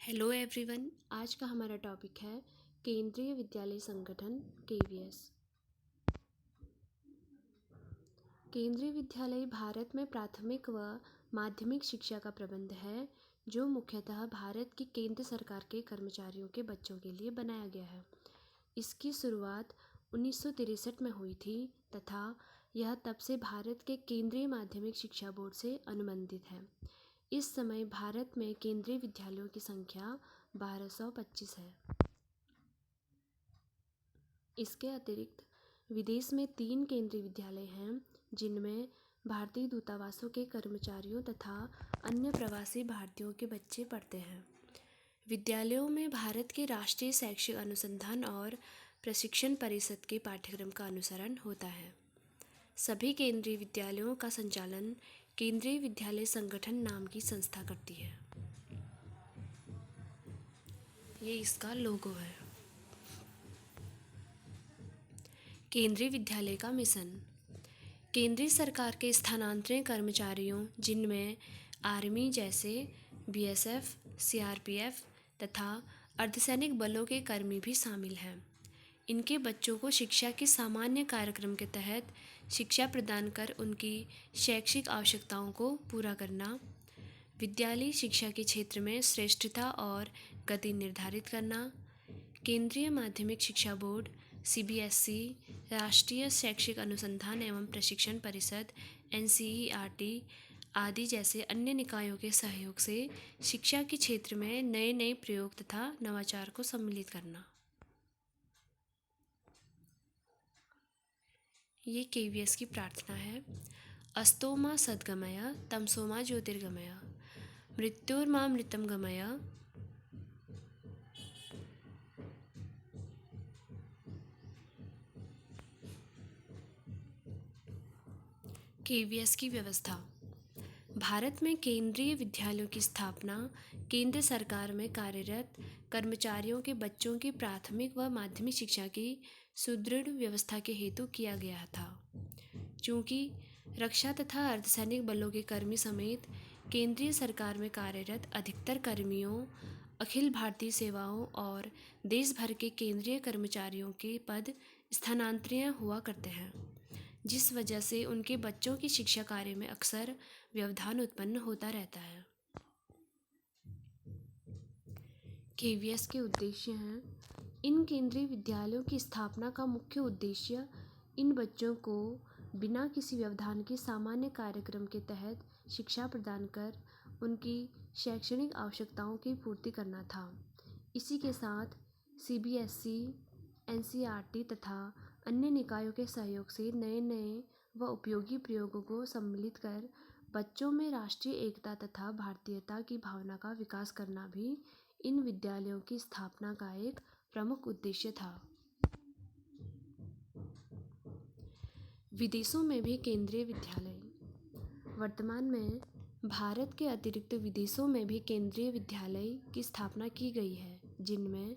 Hello everyone. आज का हमारा टॉपिक है केंद्रीय विद्यालय संगठन केवीएस। केंद्रीय विद्यालय भारत में प्राथमिक व माध्यमिक शिक्षा का प्रबंध है जो मुख्यतः भारत की केंद्र सरकार के कर्मचारियों के बच्चों के लिए बनाया गया है। इसकी शुरुआत 1963 में हुई थी तथा यह तब से भारत के केंद्रीय माध्यमिक शिक्षा बोर्ड से अनुबंधित है। इस समय भारत में केंद्रीय विद्यालयों की संख्या 1225 है। इसके अतिरिक्त विदेश में 3 केंद्रीय विद्यालय हैं जिनमें भारतीय दूतावासों के कर्मचारियों तथा अन्य प्रवासी भारतीयों के बच्चे पढ़ते हैं। विद्यालयों में भारत के राष्ट्रीय शैक्षिक अनुसंधान और प्रशिक्षण परिषद के पाठ्यक्रम का अनुसरण होता है। सभी केंद्रीय विद्यालयों का संचालन केंद्रीय विद्यालय संगठन नाम की संस्था करती है। ये इसका लोगो है। केंद्रीय विद्यालय का मिशन। केंद्रीय सरकार के स्थानांतरित कर्मचारियों जिनमें आर्मी जैसे बीएसएफ, सीआरपीएफ तथा अर्धसैनिक बलों के कर्मी भी शामिल हैं। इनके बच्चों को शिक्षा के सामान्य कार्यक्रम के तहत शिक्षा प्रदान कर उनकी शैक्षिक आवश्यकताओं को पूरा करना, विद्यालयी शिक्षा के क्षेत्र में श्रेष्ठता और गति निर्धारित करना, केंद्रीय माध्यमिक शिक्षा बोर्ड सीबीएसई, राष्ट्रीय शैक्षिक अनुसंधान एवं प्रशिक्षण परिषद एनसीईआरटी आदि जैसे अन्य निकायों के सहयोग से शिक्षा के क्षेत्र में नए नए प्रयोग तथा नवाचार को सम्मिलित करना। ये केवीएस की प्रार्थना है। अस्तो मा सद्गमय तमसो मा ज्योतिर्गमय मृत्युर्मा मृतम गमय। केवीएस की व्यवस्था। भारत में केंद्रीय विद्यालयों की स्थापना केंद्र सरकार में कार्यरत कर्मचारियों के बच्चों की प्राथमिक व माध्यमिक शिक्षा की सुदृढ़ व्यवस्था के हेतु किया गया था। चूँकि रक्षा तथा अर्धसैनिक बलों के कर्मी समेत केंद्रीय सरकार में कार्यरत अधिकतर कर्मियों, अखिल भारतीय सेवाओं और देश भर के केंद्रीय कर्मचारियों के पद स्थानांतरीय हुआ करते हैं, जिस वजह से उनके बच्चों की शिक्षा कार्य में अक्सर व्यवधान उत्पन्न होता रहता है। केवीएस के उद्देश्य हैं। इन केंद्रीय विद्यालयों की स्थापना का मुख्य उद्देश्य इन बच्चों को बिना किसी व्यवधान के सामान्य कार्यक्रम के तहत शिक्षा प्रदान कर उनकी शैक्षणिक आवश्यकताओं की पूर्ति करना था। इसी के साथ सीबीएसई, एनसीईआरटी तथा अन्य निकायों के सहयोग से नए नए व उपयोगी प्रयोगों को सम्मिलित कर बच्चों में राष्ट्रीय एकता तथा भारतीयता की भावना का विकास करना भी इन विद्यालयों की स्थापना का एक प्रमुख उद्देश्य था। विदेशों में भी केंद्रीय विद्यालय। वर्तमान में भारत के अतिरिक्त विदेशों में भी केंद्रीय विद्यालय की स्थापना की गई है, जिनमें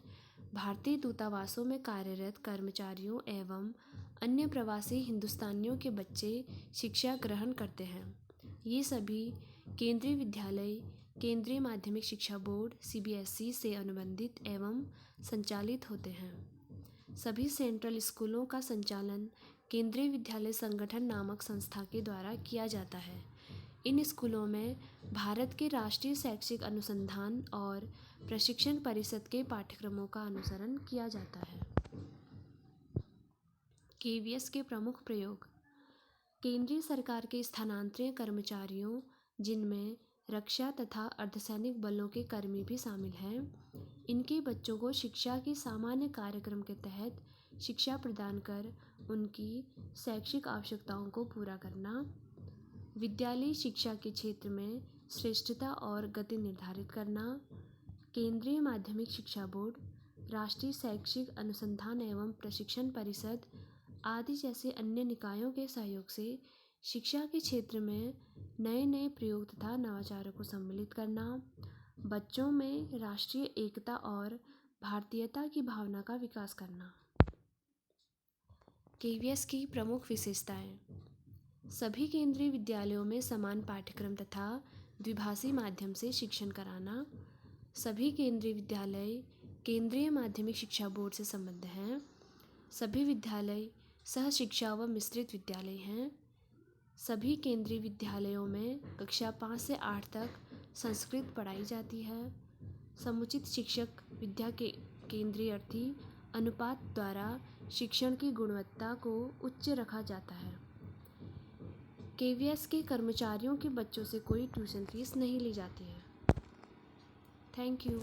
भारतीय दूतावासों में कार्यरत कर्मचारियों एवं अन्य प्रवासी हिंदुस्तानियों के बच्चे शिक्षा ग्रहण करते हैं। ये सभी केंद्रीय विद्यालय केंद्रीय माध्यमिक शिक्षा बोर्ड सीबीएसई से अनुबंधित एवं संचालित होते हैं। सभी सेंट्रल स्कूलों का संचालन केंद्रीय विद्यालय संगठन नामक संस्था के द्वारा किया जाता है। इन स्कूलों में भारत के राष्ट्रीय शैक्षिक अनुसंधान और प्रशिक्षण परिषद के पाठ्यक्रमों का अनुसरण किया जाता है। केवीएस के प्रमुख प्रयोग। केंद्रीय सरकार के स्थानांतरित कर्मचारियों जिनमें रक्षा तथा अर्धसैनिक बलों के कर्मी भी शामिल हैं, इनके बच्चों को शिक्षा के सामान्य कार्यक्रम के तहत शिक्षा प्रदान कर उनकी शैक्षिक आवश्यकताओं को पूरा करना, विद्यालयी शिक्षा के क्षेत्र में श्रेष्ठता और गति निर्धारित करना, केंद्रीय माध्यमिक शिक्षा बोर्ड, राष्ट्रीय शैक्षिक अनुसंधान एवं प्रशिक्षण परिषद आदि जैसे अन्य निकायों के सहयोग से शिक्षा के क्षेत्र में नए नए प्रयोग तथा नवाचारों को सम्मिलित करना, बच्चों में राष्ट्रीय एकता और भारतीयता की भावना का विकास करना। केवीएस की प्रमुख विशेषताएं। सभी केंद्रीय विद्यालयों में समान पाठ्यक्रम तथा द्विभाषी माध्यम से शिक्षण कराना, सभी केंद्रीय विद्यालय केंद्रीय माध्यमिक शिक्षा बोर्ड से संबद्ध हैं। सभी विद्यालय सह शिक्षा व मिश्रित विद्यालय हैं। सभी केंद्रीय विद्यालयों में कक्षा 5 से 8 तक संस्कृत पढ़ाई जाती है। समुचित शिक्षक विद्या के केंद्रीय अर्थी अनुपात द्वारा शिक्षण की गुणवत्ता को उच्च रखा जाता है। केवीएस के कर्मचारियों के बच्चों से कोई ट्यूशन फीस नहीं ली जाती है। Thank you.